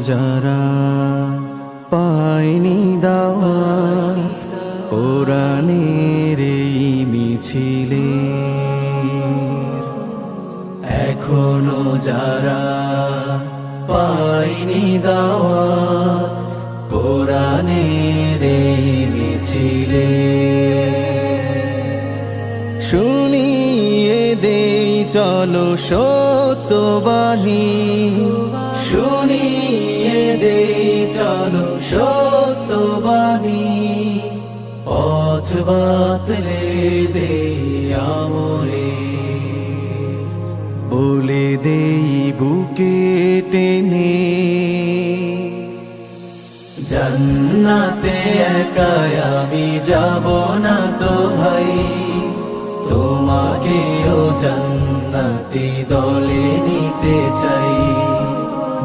যারা পায়নি দাওয়াত কোরআনের এই মিছিলে, এখনো যারা পায়নি দাওয়াত কোরআনের এই মিছিলে, শুনিয়ে দেই চলো সত্যবাণী, শুনিয়ে দেই চলো সত্যবাণী, পথ বাতলে দেই আমরে, বলে দেই বুকে টেনে, জান্নাতে একাই আমি যাব না তো ভাই, তোমাকেও জান্নাতি দলে নিতে চাই,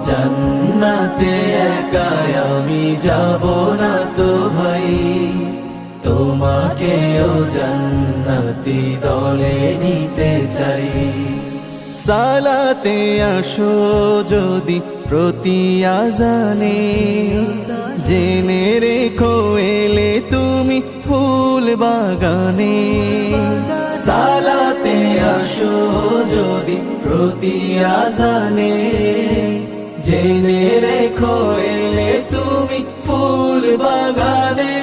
জান্নাতে একাই আমি যাব না তো ভাই, তোমাকেও জান্নাতি দলে নিতে চাই। সালাতে আসো যদি প্রতি আজানে, জেনে রেখো এলে তুমি ফুল বাগানে, সালাতে আসো যদি প্রতি আজানে, জেনে রেখো এলে তুমি ফুল বাগানে,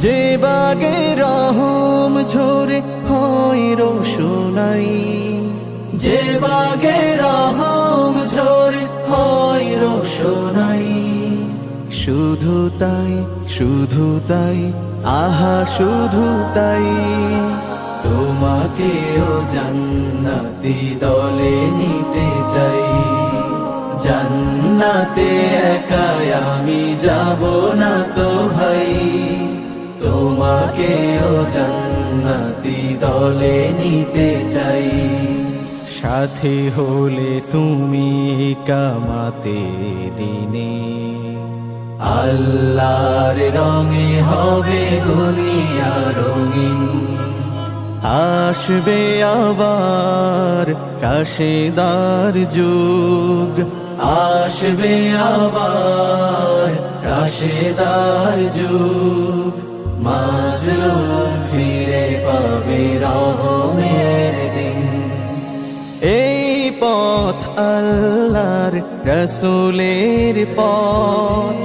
যে বাগে রহম ঝরে হয় রোশনাই, যে বাগে রহম ঝরে হয় রোশনাই, শুধু তাই শুধু তাই আহা শুধু তাই, তোমাকেও জান্নাতি দলে নিতে চাই, জান্নাতে একাই আমি যাব না তো ভাই, তোমাকেও জান্নাতি দলে নিতে চাই, সাথী হলে তুমি কামাতে দিনে, আল্লাহর রঙে হবে দুনিয়া রঙিন, আসবে আবার রাশেদার যুগ, আসবে আবার রাশেদার যুগ, মাজলুম ফিরে পাবে রহমের দিন, এই পথ আল্লাহর রাসূলের পথ,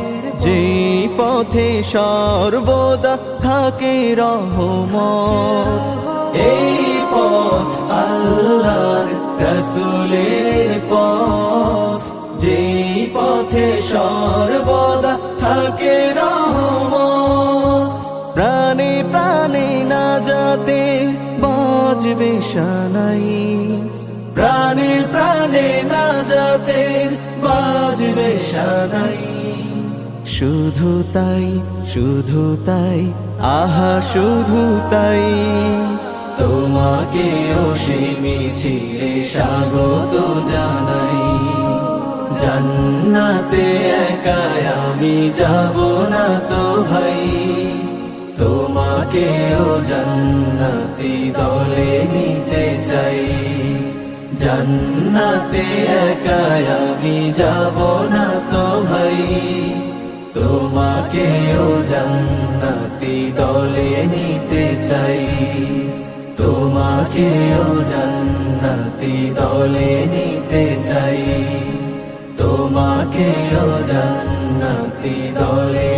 যেই পথে সর্বদা থাকে রহমত, এই পথ আল্লাহর রাসূলের পথ, যেই পথে সর্বদা থাকে রহমত, প্রাণে প্রাণে নাজাতে বাজবে শানাই, প্রাণে প্রাণে নাজাতে বাজবে শানাই, শুধু তাই শুধু তাই আহা শুধু তাই, তোমাকেও সে মিছিলে স্বাগত জানাই, জান্নাতে একাই আমি যাব না তো ভাই, তোমাকেও জান্নাতি দলে নিতে চাই, জান্নাতে একাই আমি যাব না তো ভাই, তোমাকেও জান্নাতি দলে নিতে চাই, তোমাকেও জান্নাতি দলে নিতে চাই, তোমাকেও জান্নাতি দলে